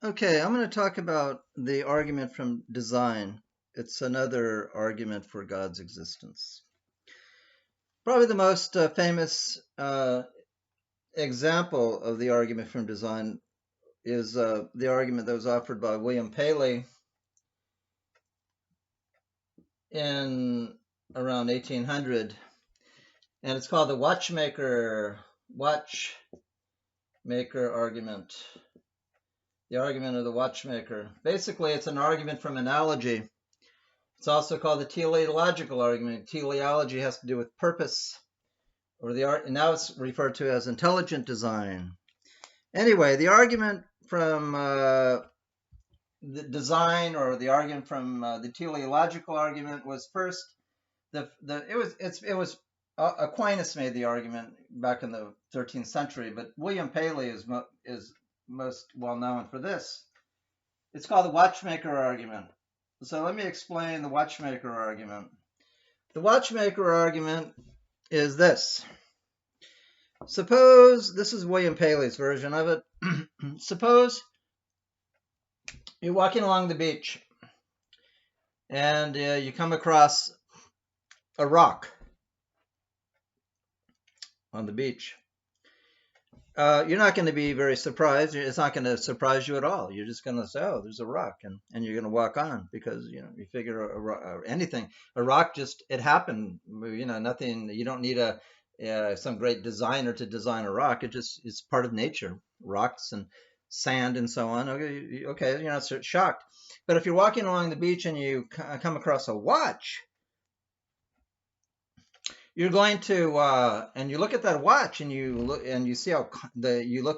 Okay, I'm going to talk about the argument from design. It's another argument for God's existence. Probably the most famous example of the argument from design is the argument that was offered by William Paley in around 1800, and it's called the Watchmaker argument. The argument of the watchmaker. Basically, it's an argument from analogy. It's also called the teleological argument. Teleology has to do with purpose, or now it's referred to as intelligent design. Anyway, the argument from the design, or the argument from the teleological argument, was first Aquinas made the argument back in the 13th century, but William Paley is most well known for this. It's called the Watchmaker argument. So let me explain the Watchmaker argument. The Watchmaker argument is this. Suppose, this is William Paley's version of it. Suppose you're walking along the beach and you come across a rock on the beach. You're not going to be very surprised. It's not going to surprise you at all. You're just going to say, "Oh, there's a rock," and you're going to walk on because you figure a rock just it happened. Nothing. You don't need some great designer to design a rock. It's part of nature. Rocks and sand and so on. Okay, you're not so shocked. But if you're walking along the beach and you come across a watch, you're going to and you look at that watch and you see how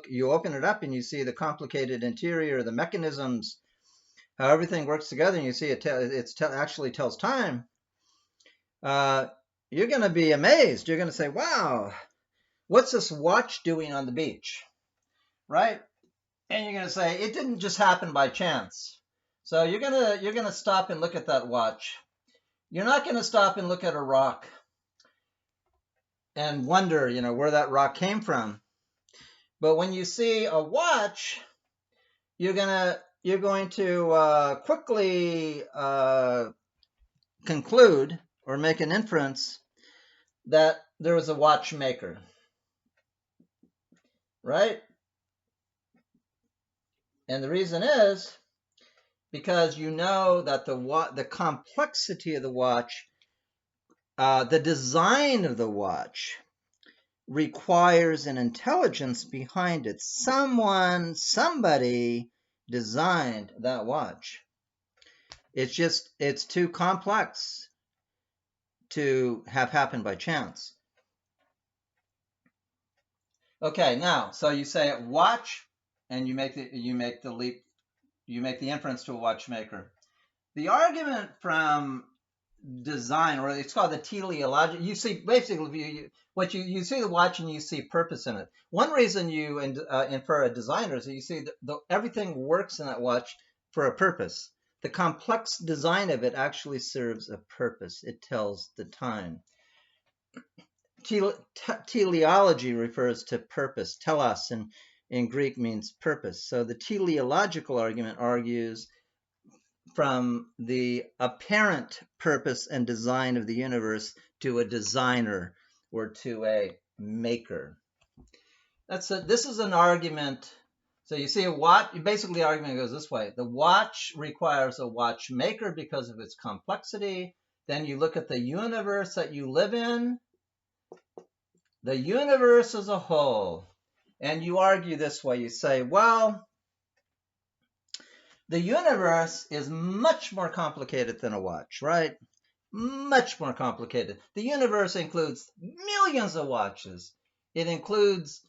you open it up and you see the complicated interior, the mechanisms, how everything works together, and you see it actually tells time. You're going to be amazed. You're going to say, "Wow, what's this watch doing on the beach?" Right? And you're going to say, "It didn't just happen by chance." So you're going to stop and look at that watch. You're not going to stop and look at a rock and wonder, where that rock came from. But when you see a watch, you're going to quickly conclude or make an inference that there was a watchmaker, right? And the reason is because you know that the complexity of the watch, the design of the watch requires an intelligence behind it. Somebody designed that watch. It's too complex to have happened by chance. Okay, now, so you say watch, and you make the leap, you make the inference to a watchmaker. The argument from design, or it's called the teleological. You see, basically, you see the watch and you see purpose in it. One reason you infer a designer is that you see everything works in that watch for a purpose. The complex design of it actually serves a purpose. It tells the time. Teleology refers to purpose. Telos in Greek means purpose. So the teleological argument argues from the apparent purpose and design of the universe to a designer or to a maker. This is an argument. So you see basically the argument goes this way. The watch requires a watchmaker because of its complexity. Then you look at the universe that you live in, the universe as a whole, and you argue this way. You say, well, the universe is much more complicated than a watch, right? Much more complicated. The universe includes millions of watches. It includes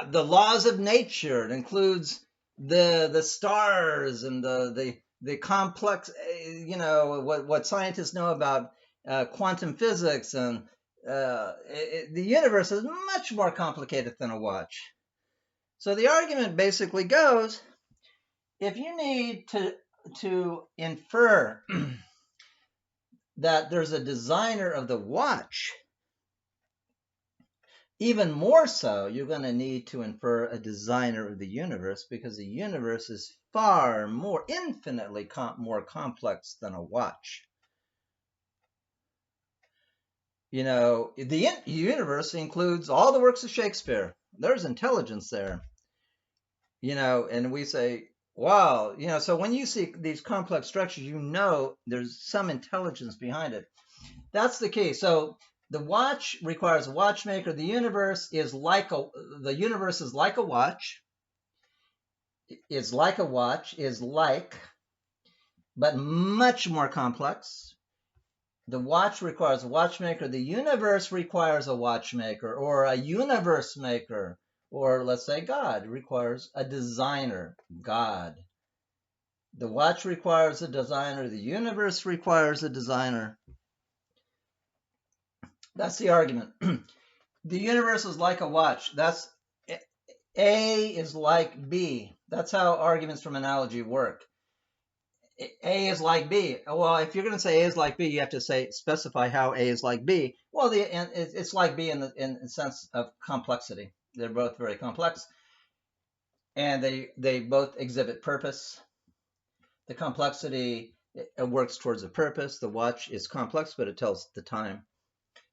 the laws of nature. It includes the stars and the complex, what scientists know about quantum physics, and the universe is much more complicated than a watch. So the argument basically goes, if you need to infer that there's a designer of the watch, Even more so, you're going to need to infer a designer of the universe, because the universe is far more, infinitely more complex than a watch. You know, the universe includes all the works of Shakespeare. There's intelligence there. You know, and we say, wow, you know, so when you see these complex structures, you know there's some intelligence behind it. That's the key. So the watch requires a watchmaker. The universe is like a watch. Is like a watch, is like, but much more complex. The watch requires a watchmaker. The universe requires a watchmaker, or a universe maker, or let's say God requires a designer, God. The watch requires a designer. The universe requires a designer. That's the argument. The universe is like a watch. That's A is like B. That's how arguments from analogy work. A is like B. Well, if you're going to say A is like B, you have to specify how A is like B. Well, it's like B in the sense of complexity. They're both very complex, and they both exhibit purpose. The complexity works towards a purpose. The watch is complex, but it tells the time.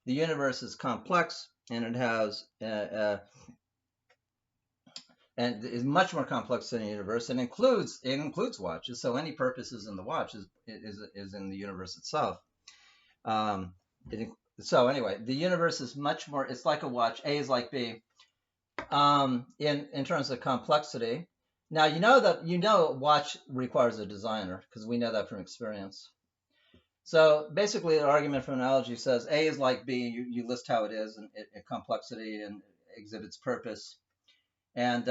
The universe is complex, and it has and is much more complex than the universe, and includes watches. So any purposes in the watch is in the universe itself. So anyway, the universe is much more. It's like a watch. A is like B. In terms of complexity. Now you know a watch requires a designer, because we know that from experience. So basically, the argument from analogy says A is like B. You list how it is, and complexity, and exhibits purpose, and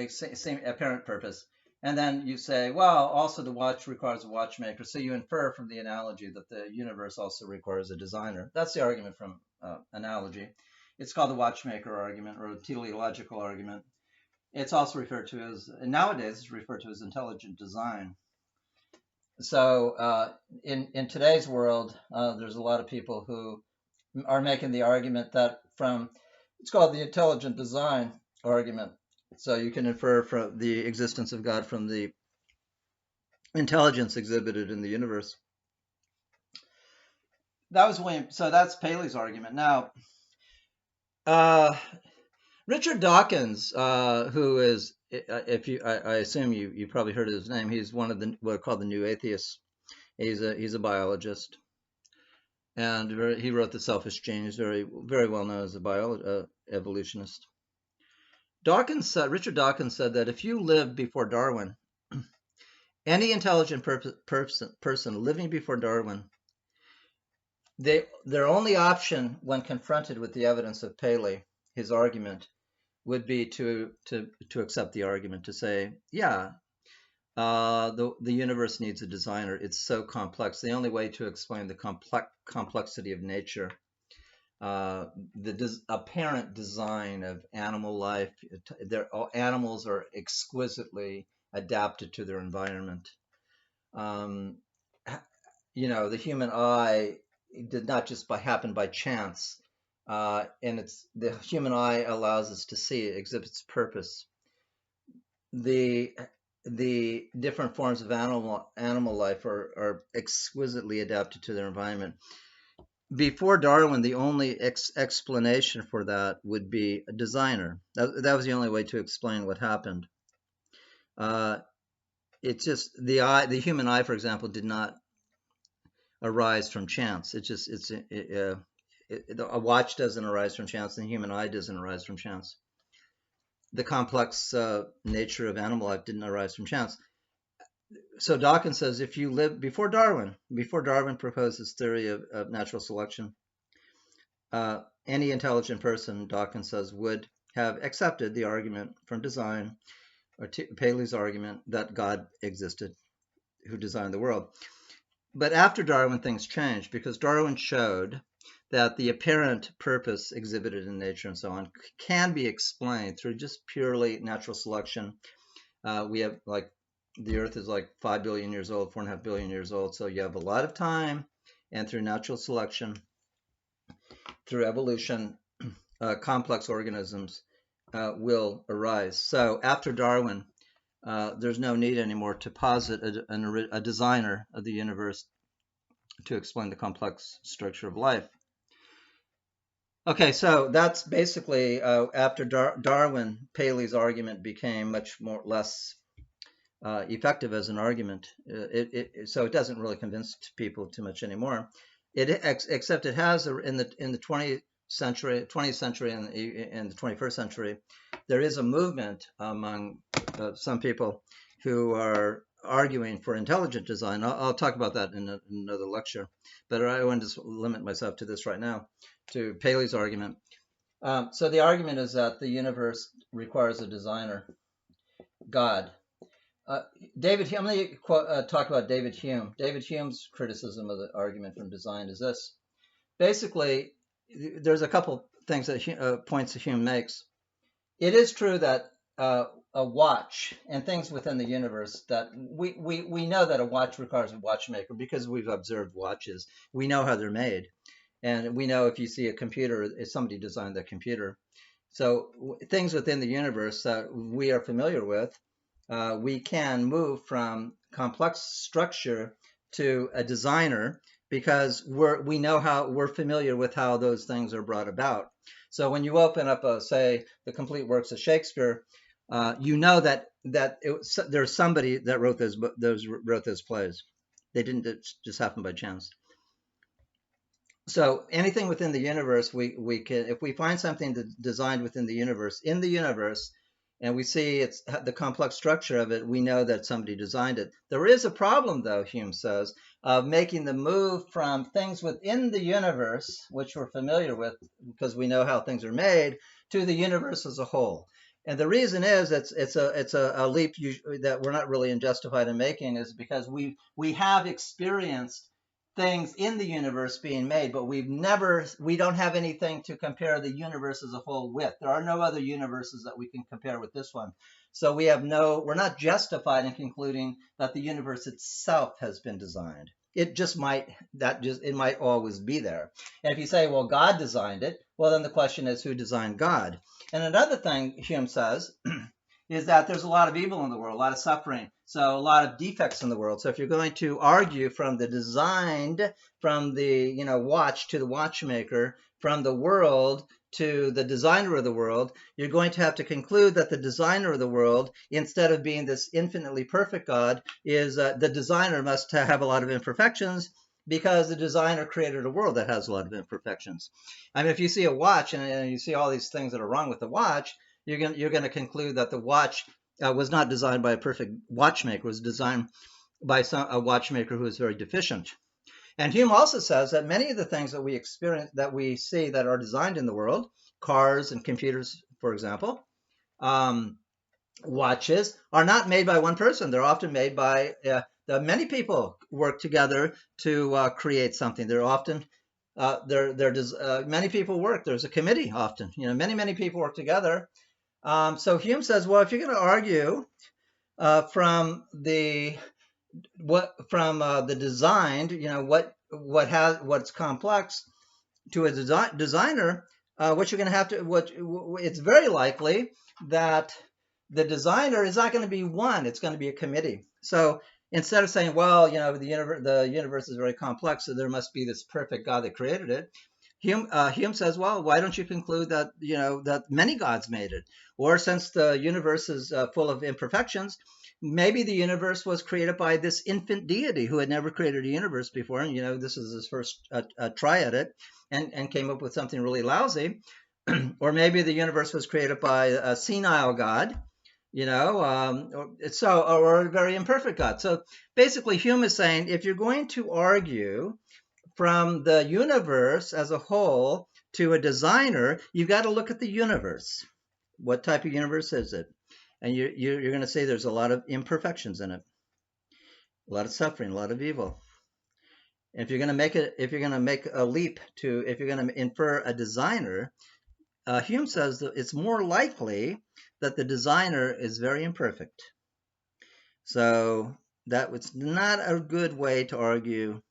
same apparent purpose. And then you say, well, also the watch requires a watchmaker. So you infer from the analogy that the universe also requires a designer. That's the argument from analogy. It's called the watchmaker argument, or the teleological argument. It's also referred to as, nowadays, it's referred to as intelligent design. So in today's world, there's a lot of people who are making the argument that it's called the intelligent design argument. So you can infer from the existence of God from the intelligence exhibited in the universe. So that's Paley's argument. Now, Richard Dawkins, who is, I assume you probably heard of his name. He's one of what are called the New Atheists. He's a biologist, and he wrote The Selfish Gene. Very well known as a evolutionist. Richard Dawkins said that if you lived before Darwin, any intelligent person living before Darwin, their only option when confronted with the evidence of Paley, his argument, would be to accept the argument, to say, yeah, the universe needs a designer. It's so complex. The only way to explain the complexity of nature, the apparent design of animal life, animals are exquisitely adapted to their environment. You know, the human eye did not just happen by chance. And the human eye allows us to see, it exhibits purpose. The different forms of animal life are exquisitely adapted to their environment. Before Darwin, the only explanation for that would be a designer. That was the only way to explain what happened. It's just the human eye, for example, did not arise from chance. A watch doesn't arise from chance, and the human eye doesn't arise from chance. The complex nature of animal life didn't arise from chance. So Dawkins says, if you live before Darwin proposed his theory of natural selection, any intelligent person, Dawkins says, would have accepted the argument from design, or Paley's argument that God existed, who designed the world. But after Darwin, things changed, because Darwin showed that the apparent purpose exhibited in nature and so on can be explained through just purely natural selection. We have, like, the Earth is like 5 billion years old, 4.5 billion years old. So you have a lot of time, and through natural selection, through evolution, complex organisms will arise. So after Darwin, there's no need anymore to posit a designer of the universe to explain the complex structure of life. Okay, so that's basically after Darwin, Paley's argument became much less effective as an argument. So it doesn't really convince people too much anymore. Except it has in the 20th century and in the 21st century, there is a movement among some people who are arguing for intelligent design. I'll talk about that in another lecture, but I want to just limit myself to this right now, to Paley's argument. So the argument is that the universe requires a designer, God. David Hume, I'm going to talk about David Hume. David Hume's criticism of the argument from design is this. Basically, there's a couple things that points that Hume makes. It is true that a watch and things within the universe, that we know that a watch requires a watchmaker because we've observed watches. We know how they're made. And we know if you see a computer, if somebody designed the computer. So things within the universe that we are familiar with, we can move from complex structure to a designer because we're familiar with how those things are brought about. So when you open up, say, the complete works of Shakespeare, you know that there's somebody that wrote those plays. They didn't just happen by chance. So anything within the universe, we can, if we find something designed within the universe, and we see it's the complex structure of it, we know that somebody designed it. There is a problem, though, Hume says, of making the move from things within the universe, which we're familiar with because we know how things are made, to the universe as a whole. And the reason is it's a leap that we're not really justified in making, is because we have experienced things in the universe being made, but we don't have anything to compare the universe as a whole with. There are no other universes that we can compare with this one. So we're not justified in concluding that the universe itself has been designed. It might always be there. And if you say, well, God designed it, well, then the question is, who designed God? And another thing Hume says is that there's a lot of evil in the world, a lot of suffering, so a lot of defects in the world. So if you're going to argue from the designed, from the watch to the watchmaker, from the world to the designer of the world, you're going to have to conclude that the designer of the world, instead of being this infinitely perfect God, is the designer must have a lot of imperfections, because the designer created a world that has a lot of imperfections. I mean, if you see a watch and you see all these things that are wrong with the watch, you're going to conclude that the watch was not designed by a perfect watchmaker. It was designed by a watchmaker who is very deficient. And Hume also says that many of the things that we experience, that we see that are designed in the world, cars and computers, for example, watches, are not made by one person. They're often made by many people work together to create something. They're often many people work. There's a committee often. Many people work together. So Hume says, well, if you're going to argue from the designed, what's complex, to a designer, what you're going to have to, it's very likely that the designer is not going to be one. It's going to be a committee. So instead of saying, well, the universe is very complex, so there must be this perfect God that created it, Hume says, well, why don't you conclude that that many gods made it? Or since the universe is full of imperfections, maybe the universe was created by this infant deity who had never created a universe before, and this is his first try at it, and came up with something really lousy. Or maybe the universe was created by a senile God, or a very imperfect God. So basically, Hume is saying, if you're going to argue from the universe as a whole to a designer, you've got to look at the universe. What type of universe is it? And you're going to say there's a lot of imperfections in it, a lot of suffering, a lot of evil. And if you're going to make a leap to, if you're going to infer a designer, Hume says that it's more likely that the designer is very imperfect. So that was not a good way to argue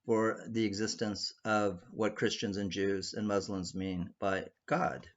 for the existence of what Christians and Jews and Muslims mean by God.